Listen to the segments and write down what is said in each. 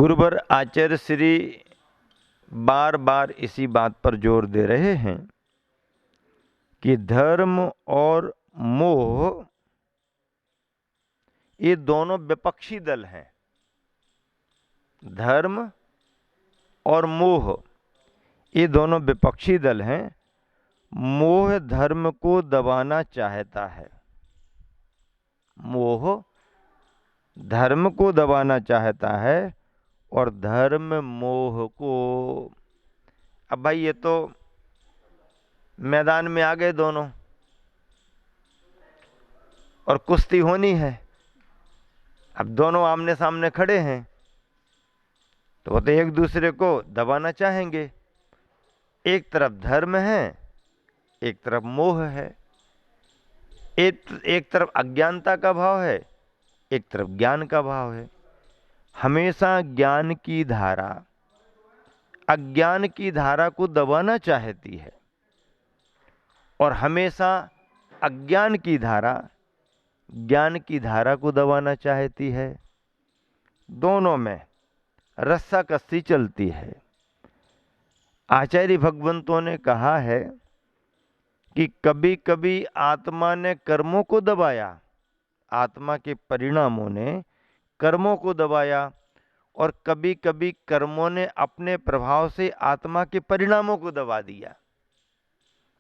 गुरुवर आचार्य श्री बार बार इसी बात पर जोर दे रहे हैं कि धर्म और मोह ये दोनों विपक्षी दल हैं। धर्म और मोह ये दोनों विपक्षी दल हैं। मोह धर्म को दबाना चाहता है। मोह धर्म को दबाना चाहता है और धर्म मोह को। अब भाई ये तो मैदान में आ गए दोनों और कुश्ती होनी है। अब दोनों आमने सामने खड़े हैं तो वो तो एक दूसरे को दबाना चाहेंगे। एक तरफ धर्म है, एक तरफ मोह है। एक तरफ अज्ञानता का भाव है, एक तरफ ज्ञान का भाव है। हमेशा ज्ञान की धारा अज्ञान की धारा को दबाना चाहती है और हमेशा अज्ञान की धारा ज्ञान की धारा को दबाना चाहती है। दोनों में रस्साकसी चलती है। आचार्य भगवंतों ने कहा है कि कभी कभी आत्मा ने कर्मों को दबाया, आत्मा के परिणामों ने कर्मों को दबाया, और कभी कभी कर्मों ने अपने प्रभाव से आत्मा के परिणामों को दबा दिया।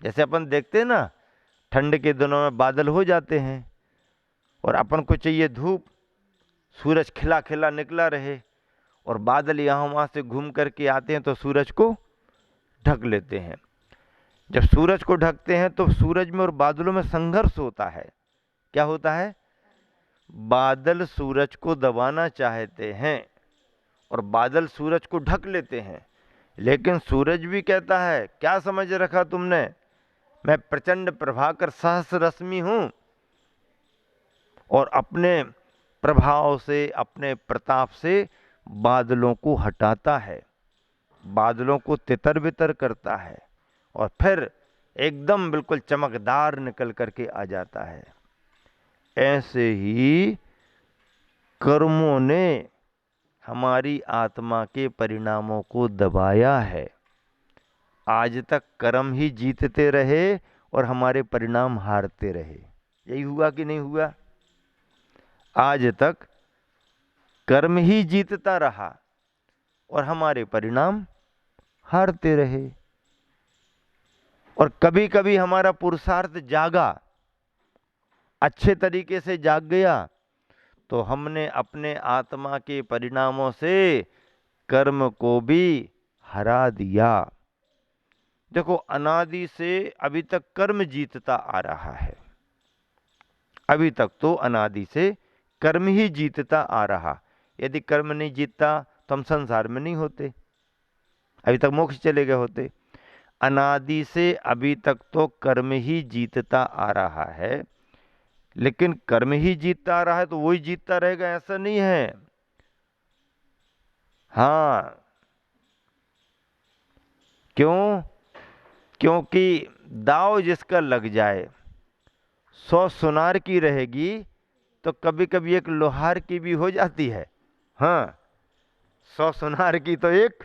जैसे अपन देखते हैं ना, ठंड के दिनों में बादल हो जाते हैं और अपन को चाहिए धूप, सूरज खिला खिला निकला रहे, और बादल यहाँ वहाँ से घूम करके आते हैं तो सूरज को ढक लेते हैं। जब सूरज को ढकते हैं तो सूरज में और बादलों में संघर्ष होता है। क्या होता है? बादल सूरज को दबाना चाहते हैं और बादल सूरज को ढक लेते हैं, लेकिन सूरज भी कहता है, क्या समझ रखा तुमने, मैं प्रचंड प्रभाकर सहस्र रश्मि हूं, और अपने प्रभाव से अपने प्रताप से बादलों को हटाता है, बादलों को तितर बितर करता है और फिर एकदम बिल्कुल चमकदार निकल करके आ जाता है। ऐसे ही कर्मों ने हमारी आत्मा के परिणामों को दबाया है। आज तक कर्म ही जीतते रहे और हमारे परिणाम हारते रहे। यही हुआ कि नहीं हुआ? आज तक कर्म ही जीतता रहा और हमारे परिणाम हारते रहे। और कभी कभी हमारा पुरुषार्थ जागा, अच्छे तरीके से जाग गया, तो हमने अपने आत्मा के परिणामों से कर्म को भी हरा दिया। देखो, अनादि से अभी तक कर्म जीतता आ रहा है। अभी तक तो अनादि से कर्म ही जीतता आ रहा। यदि कर्म नहीं जीतता तो हम संसार में नहीं होते, अभी तक मोक्ष चले गए होते। अनादि से अभी तक तो कर्म ही जीतता आ रहा है, लेकिन कर्म ही जीतता आ रहा है तो वही जीतता रहेगा ऐसा नहीं है। हाँ, क्यों? क्योंकि दाव जिसका लग जाए, 100 सुनार की रहेगी तो कभी कभी एक लोहार की भी हो जाती है। हाँ, 100 सुनार की तो एक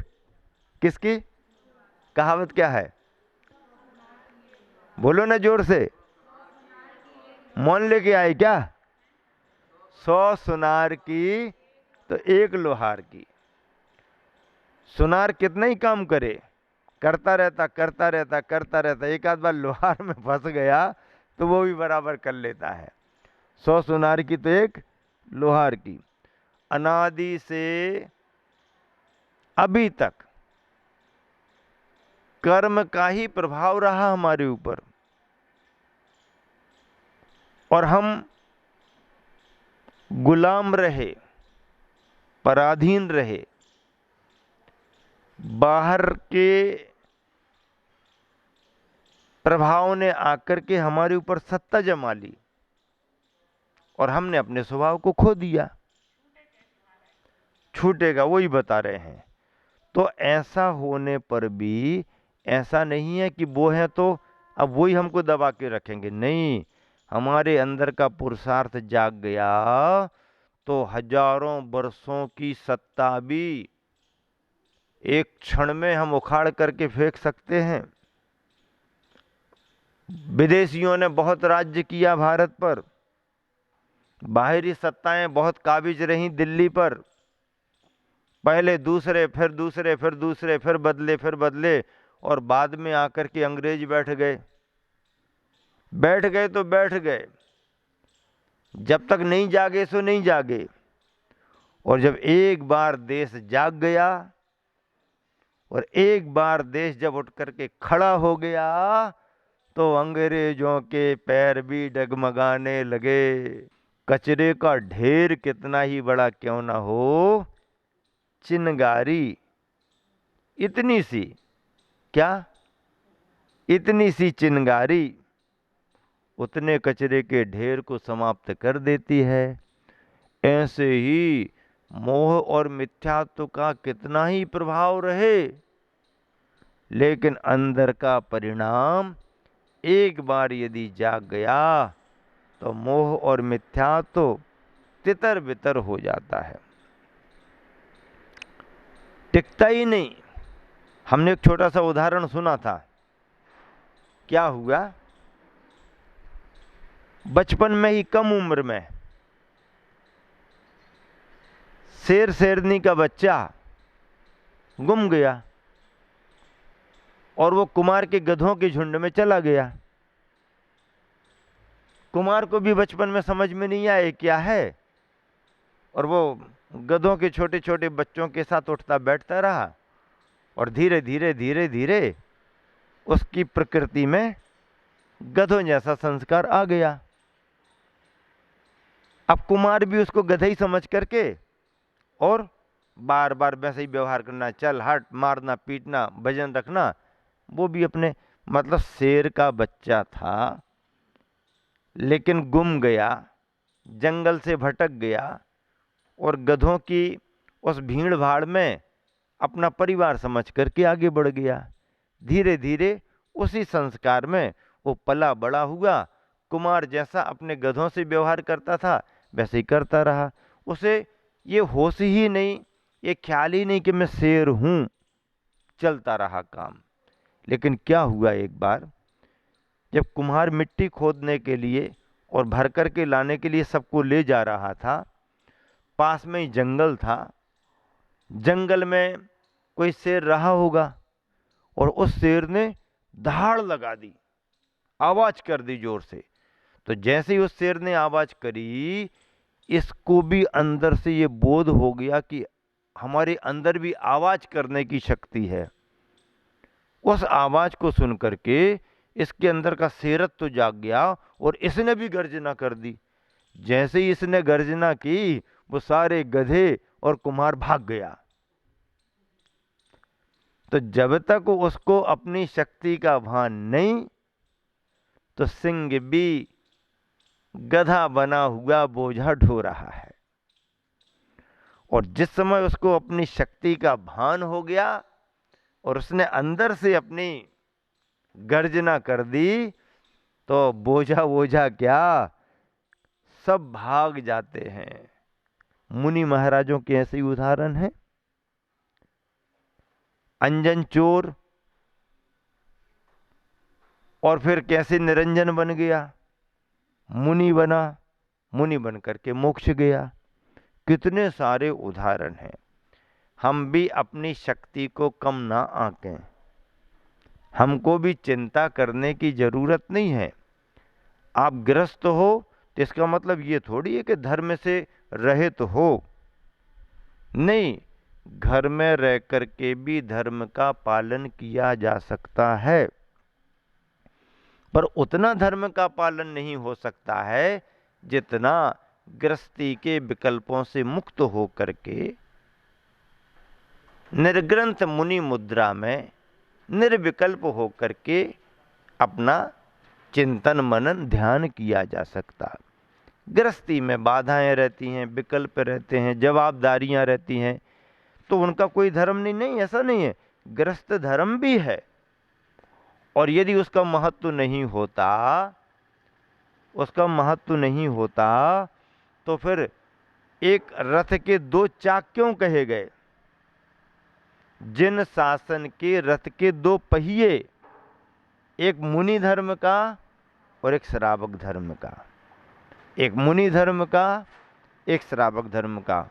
किसकी? कहावत क्या है? बोलो ना जोर से, मौन लेके आए क्या? 100 सुनार की तो एक लोहार की। सुनार कितना ही काम करे, करता रहता करता रहता करता रहता, एक आध बार लोहार में फंस गया तो वो भी बराबर कर लेता है। 100 सुनार की तो एक लोहार की। अनादि से अभी तक कर्म का ही प्रभाव रहा हमारे ऊपर, और हम गुलाम रहे, पराधीन रहे। बाहर के प्रभाव ने आकर के हमारे ऊपर सत्ता जमा ली और हमने अपने स्वभाव को खो दिया। छूटेगा, वही बता रहे हैं। तो ऐसा होने पर भी ऐसा नहीं है कि वो है तो अब वही हमको दबा के रखेंगे। नहीं, हमारे अंदर का पुरुषार्थ जाग गया तो हजारों वर्षों की सत्ता भी एक क्षण में हम उखाड़ करके फेंक सकते हैं। विदेशियों ने बहुत राज्य किया भारत पर, बाहरी सत्ताएं बहुत काबिज रहीं दिल्ली पर, पहले दूसरे फिर दूसरे फिर दूसरे फिर बदले और बाद में आकर के अंग्रेज बैठ गए तो बैठ गए। जब तक नहीं जागे सो नहीं जागे। और जब एक बार देश जाग गया और एक बार देश जब उठ करके खड़ा हो गया तो अंग्रेजों के पैर भी डगमगाने लगे। कचरे का ढेर कितना ही बड़ा क्यों ना हो, चिनगारी इतनी सी, क्या इतनी सी चिनगारी उतने कचरे के ढेर को समाप्त कर देती है। ऐसे ही मोह और मिथ्यात्व का कितना ही प्रभाव रहे, लेकिन अंदर का परिणाम एक बार यदि जाग गया तो मोह और मिथ्यात्व तितर बितर हो जाता है, टिकता ही नहीं। हमने एक छोटा सा उदाहरण सुना था। क्या हुआ, बचपन में ही कम उम्र में शेर शेरनी का बच्चा गुम गया और वो कुमार के गधों के झुंड में चला गया। कुमार को भी बचपन में समझ में नहीं आया क्या है, और वो गधों के छोटे छोटे बच्चों के साथ उठता बैठता रहा और धीरे धीरे धीरे धीरे उसकी प्रकृति में गधों जैसा संस्कार आ गया। अब कुमार भी उसको गधा ही समझ करके और बार बार वैसे ही व्यवहार करना, चल हट, मारना पीटना भजन रखना। वो भी अपने मतलब शेर का बच्चा था लेकिन गुम गया, जंगल से भटक गया और गधों की उस भीड़ भाड़ में अपना परिवार समझ करके आगे बढ़ गया। धीरे धीरे उसी संस्कार में वो पला बड़ा हुआ। कुमार जैसा अपने गधों से व्यवहार करता था वैसे ही करता रहा। उसे ये होश ही नहीं, ये ख्याल ही नहीं कि मैं शेर हूं। चलता रहा काम। लेकिन क्या हुआ, एक बार जब कुम्हार मिट्टी खोदने के लिए और भर कर के लाने के लिए सबको ले जा रहा था, पास में ही जंगल था। जंगल में कोई शेर रहा होगा और उस शेर ने दहाड़ लगा दी, आवाज कर दी जोर से। तो जैसे ही उस शेर ने आवाज करी, इसको भी अंदर से ये बोध हो गया कि हमारे अंदर भी आवाज करने की शक्ति है। उस आवाज को सुन करके इसके अंदर का शेरत्व तो जाग गया और इसने भी गर्जना कर दी। जैसे ही इसने गर्जना की, वो सारे गधे और कुम्हार भाग गया। तो जब तक उसको अपनी शक्ति का भान नहीं, तो सिंह भी गधा बना हुआ बोझा ढो रहा है। और जिस समय उसको अपनी शक्ति का भान हो गया और उसने अंदर से अपनी गर्जना कर दी, तो बोझा बोझा क्या, सब भाग जाते हैं। मुनि महाराजों के ऐसे ही उदाहरण हैं। अंजन चोर और फिर कैसे निरंजन बन गया, मुनि बना, मुनि बन करके मोक्ष गया। कितने सारे उदाहरण हैं। हम भी अपनी शक्ति को कम ना आंकें। हमको भी चिंता करने की जरूरत नहीं है। आप गृहस्थ हो तो इसका मतलब ये थोड़ी है कि धर्म से रहित हो। नहीं, घर में रह करके भी धर्म का पालन किया जा सकता है, पर उतना धर्म का पालन नहीं हो सकता है जितना गृहस्थी के विकल्पों से मुक्त हो करके निर्ग्रंथ मुनि मुद्रा में निर्विकल्प हो करके अपना चिंतन मनन ध्यान किया जा सकता। गृहस्थी में बाधाएं रहती हैं, विकल्प रहते हैं, जवाबदारियां रहती हैं, तो उनका कोई धर्म नहीं, ऐसा नहीं है। गृहस्थ धर्म भी है, और यदि उसका महत्व नहीं होता, तो फिर एक रथ के दो चाक क्यों कहे गए? जिन शासन के रथ के दो पहिए, एक मुनि धर्म का और एक श्रावक धर्म का, एक मुनि धर्म का, एक श्रावक धर्म का,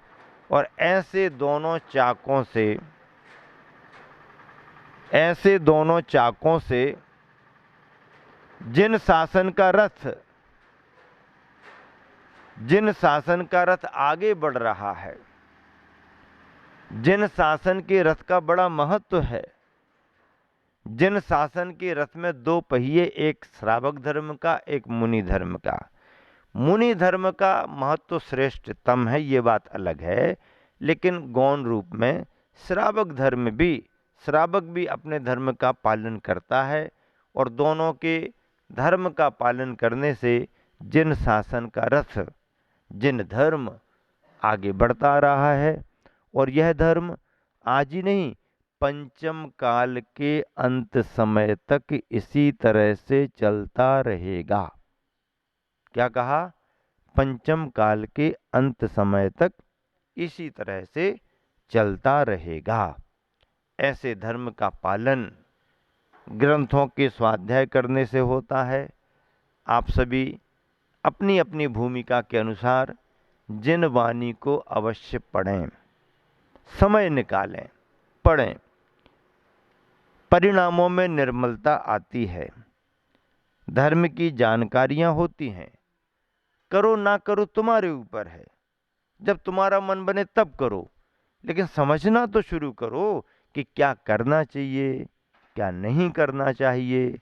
और ऐसे दोनों चाकों से जिन शासन का रथ आगे बढ़ रहा है, जिन शासन के रथ का बड़ा महत्व है, जिन शासन के रथ में दो पहिए, एक श्रावक धर्म का, एक मुनि धर्म का। मुनि धर्म का महत्व श्रेष्ठतम है, ये बात अलग है, लेकिन गौण रूप में श्रावक भी अपने धर्म का पालन करता है, और दोनों के धर्म का पालन करने से जिन शासन का रथ, जिन धर्म आगे बढ़ता रहा है, और यह धर्म आज ही नहीं, पंचम काल के अंत समय तक इसी तरह से चलता रहेगा। क्या कहा? पंचम काल के अंत समय तक इसी तरह से चलता रहेगा। ऐसे धर्म का पालन ग्रंथों के स्वाध्याय करने से होता है। आप सभी अपनी अपनी भूमिका के अनुसार जिन वाणी को अवश्य पढ़ें, समय निकालें, पढ़ें। परिणामों में निर्मलता आती है, धर्म की जानकारियां होती हैं। करो ना करो तुम्हारे ऊपर है, जब तुम्हारा मन बने तब करो, लेकिन समझना तो शुरू करो कि क्या करना चाहिए, क्या नहीं करना चाहिए,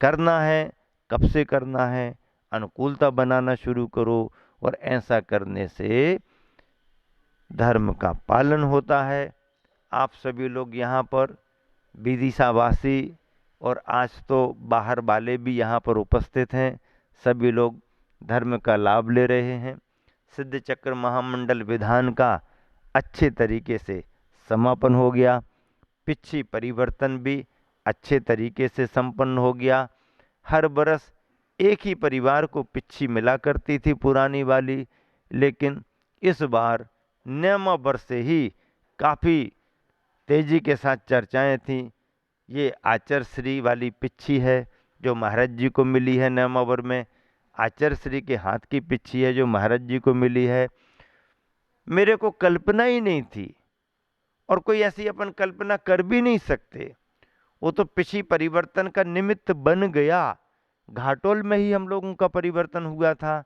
करना है कब से करना है, अनुकूलता बनाना शुरू करो। और ऐसा करने से धर्म का पालन होता है। आप सभी लोग यहाँ पर विदिशावासी और आज तो बाहर वाले भी यहाँ पर उपस्थित हैं, सभी लोग धर्म का लाभ ले रहे हैं। सिद्ध चक्र महामंडल विधान का अच्छे तरीके से समापन हो गया, पिछी परिवर्तन भी अच्छे तरीके से संपन्न हो गया। हर बरस एक ही परिवार को पिछी मिला करती थी पुरानी वाली, लेकिन इस बार नियमावर से ही काफ़ी तेजी के साथ चर्चाएं थीं। ये आचार्य श्री वाली पिच्छी है जो महाराज जी को मिली है नियमावर में, आचार्य श्री के हाथ की पिच्छी है जो महाराज जी को मिली है। मेरे को कल्पना ही नहीं थी, और कोई ऐसी अपन कल्पना कर भी नहीं सकते। वो तो पिछी परिवर्तन का निमित्त बन गया। घाटोल में ही हम लोगों का परिवर्तन हुआ था,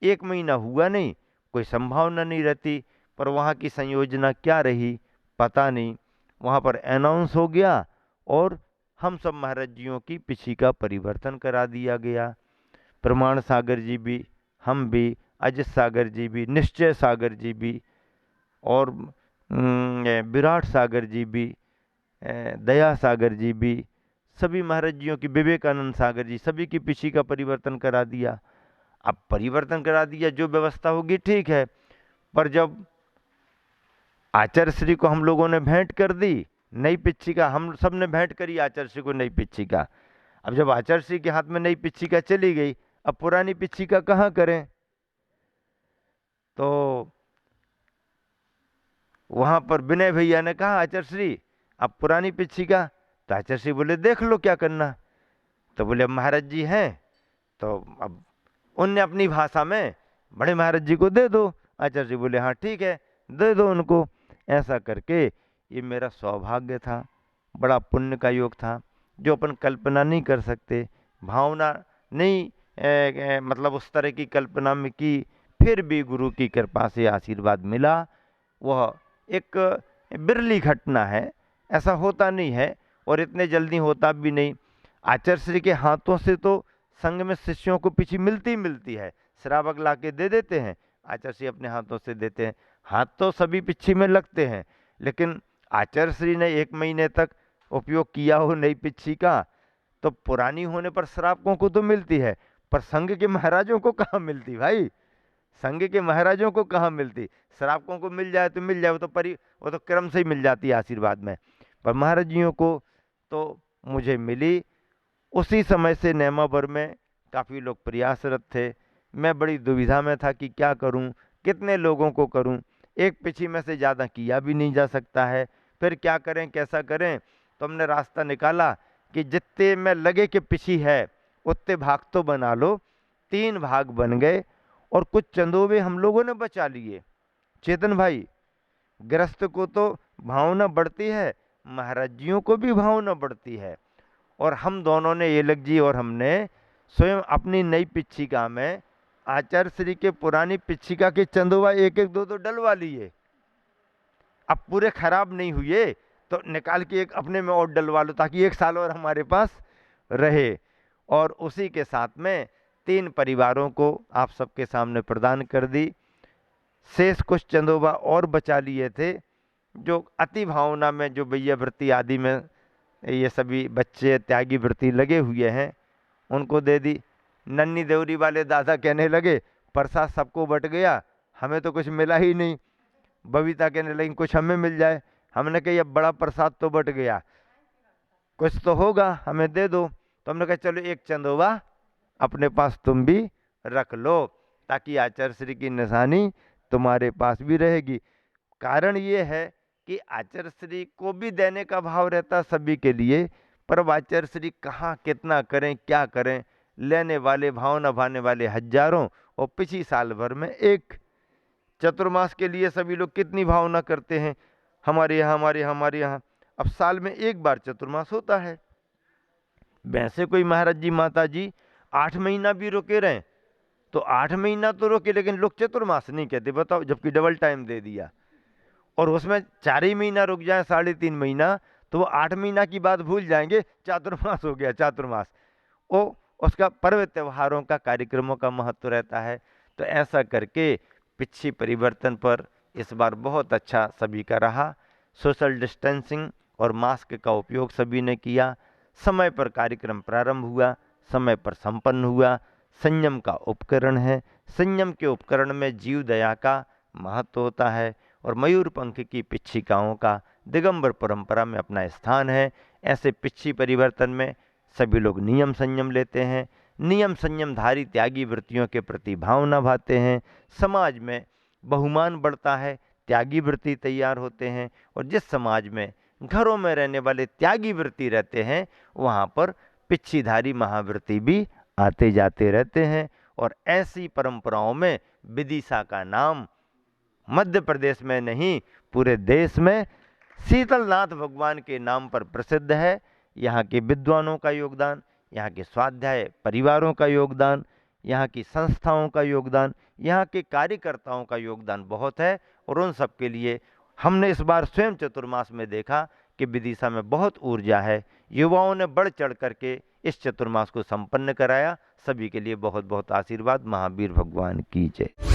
1 महीना हुआ नहीं, कोई संभावना नहीं रहती, पर वहाँ की संयोजना क्या रही पता नहीं। वहाँ पर अनाउंस हो गया और हम सब महाराज जियों की पिछी का परिवर्तन करा दिया गया। प्रमाण सागर जी भी, हम भी, अजित सागर जी भी, निश्चय सागर जी भी, और विराट सागर जी भी, दया सागर जी भी, सभी महाराज जियों की, विवेकानंद सागर जी, सभी की पिछी का परिवर्तन करा दिया। अब परिवर्तन करा दिया, जो व्यवस्था होगी ठीक है, पर जब आचार्य श्री को हम लोगों ने भेंट कर दी नई पिच्छी का, हम सब ने भेंट करी आचार्य श्री को नई पिच्छी का। अब जब आचार्य श्री के हाथ में नई पिच्छी का चली गई, अब पुरानी पिच्छी का कहाँ करें? तो वहां पर विनय भैया ने कहा आचार्य श्री अब पुरानी पिच्छी का, तो आचार्य श्री बोले देख लो क्या करना। तो बोले अब महाराज जी हैं, तो अब उनने अपनी भाषा में बड़े महाराज जी को दे दो। आचार्य जी बोले हाँ ठीक है, दे दो उनको। ऐसा करके ये मेरा सौभाग्य था, बड़ा पुण्य का योग था, जो अपन कल्पना नहीं कर सकते, भावना नहीं मतलब उस तरह की कल्पना में की, फिर भी गुरु की कृपा से आशीर्वाद मिला। वह एक बिरली घटना है, ऐसा होता नहीं है और इतने जल्दी होता भी नहीं। आचार्य श्री के हाथों से तो संघ में शिष्यों को पिछी मिलती है, श्रावक ला के दे देते हैं, आचार्य श्री अपने हाथों से देते हैं। हाथ तो सभी पिच्छी में लगते हैं, लेकिन आचार्य श्री ने 1 महीने तक उपयोग किया हो नई पिच्छी का, तो पुरानी होने पर श्रावकों को तो मिलती है, पर संघ के महाराजों को कहाँ मिलती भाई? संघ के महाराजों को कहाँ मिलती? श्रावकों को मिल जाए तो मिल जाए, वो तो क्रम से ही मिल जाती है आशीर्वाद में, पर महाराज जियों को तो मुझे मिली। उसी समय से नेमावर में काफ़ी लोग प्रयासरत थे। मैं बड़ी दुविधा में था कि क्या करूं, कितने लोगों को करूं। एक पिछी में से ज़्यादा किया भी नहीं जा सकता है, फिर क्या करें कैसा करें, तो हमने रास्ता निकाला कि जितने में लगे कि पिछी है उतने भाग तो बना लो। 3 भाग बन गए और कुछ चंदोबे हम लोगों ने बचा लिए। चेतन भाई, गृहस्थ को तो भावना बढ़ती है, महाराज जियों को भी भावना बढ़ती है। और हम दोनों ने, ये लग जी और हमने स्वयं अपनी नई पिच्छिका में आचार्य श्री के पुरानी पिच्छिका के चंदोबा 1-1 2-2 डलवा लिए। अब पूरे खराब नहीं हुए तो निकाल के एक अपने में और डलवा लो, ताकि 1 साल और हमारे पास रहे। और उसी के साथ में 3 परिवारों को आप सबके सामने प्रदान कर दी। शेष कुछ चंदोबा और बचा लिए थे, जो अति भावना में, जो भैया वृत्ति आदि में ये सभी बच्चे त्यागी वृत्ति लगे हुए हैं, उनको दे दी। नन्ही देवरी वाले दादा कहने लगे प्रसाद सबको बट गया, हमें तो कुछ मिला ही नहीं। बबीता कहने लगी कुछ हमें मिल जाए। हमने कहा अब बड़ा प्रसाद तो बट गया, कुछ तो होगा, हमें दे दो। तो हमने कहा चलो 1 चंदोबा अपने पास तुम भी रख लो, ताकि आचार्य श्री की निशानी तुम्हारे पास भी रहेगी। कारण ये है कि आचार्य श्री को भी देने का भाव रहता सभी के लिए, पर अब आचार्य श्री कहाँ कितना करें क्या करें, लेने वाले भावना भाने वाले हजारों, और पिछली साल भर में एक चतुर्मास के लिए सभी लोग कितनी भावना करते हैं। हमारे यहाँ अब साल में 1 बार चतुर्मास होता है। वैसे कोई महाराज जी माता जी 8 महीना भी रुके रहें तो 8 महीना तो रुके, लेकिन लोग चतुर्मास नहीं कहते, बताओ, जबकि डबल टाइम दे दिया। और उसमें 4 ही महीना रुक जाए, 3.5 महीना, तो वो 8 महीना की बात भूल जाएंगे, चातुर्मास हो गया चातुर्मास। वो उसका पर्व त्योहारों का कार्यक्रमों का महत्व रहता है। तो ऐसा करके पिछी परिवर्तन पर इस बार बहुत अच्छा सभी का रहा। सोशल डिस्टेंसिंग और मास्क का उपयोग सभी ने किया। समय पर कार्यक्रम प्रारंभ हुआ, समय पर संपन्न हुआ। संयम का उपकरण है, संयम के उपकरण में जीव दया का महत्व होता है, और मयूर पंख की पिच्छिकाओं का दिगंबर परंपरा में अपना स्थान है। ऐसे पिच्छी परिवर्तन में सभी लोग नियम संयम लेते हैं, नियम संयमधारी त्यागी वृत्तियों के प्रति भावना भाते हैं। समाज में बहुमान बढ़ता है, त्यागी वृत्ति तैयार होते हैं, और जिस समाज में घरों में रहने वाले त्यागी वृत्ति रहते हैं वहाँ पर पिच्छीधारी महावृत्ति भी आते जाते रहते हैं। और ऐसी परंपराओं में विदिशा का नाम मध्य प्रदेश में नहीं पूरे देश में शीतलनाथ भगवान के नाम पर प्रसिद्ध है। यहाँ के विद्वानों का योगदान, यहाँ के स्वाध्याय परिवारों का योगदान, यहाँ की संस्थाओं का योगदान, यहाँ के कार्यकर्ताओं का योगदान बहुत है। और उन सब के लिए हमने इस बार स्वयं चतुर्मास में देखा कि विदिशा में बहुत ऊर्जा है। युवाओं ने बढ़ चढ़ करके इस चतुर्मास को संपन्न कराया। सभी के लिए बहुत बहुत आशीर्वाद। महावीर भगवान की जय।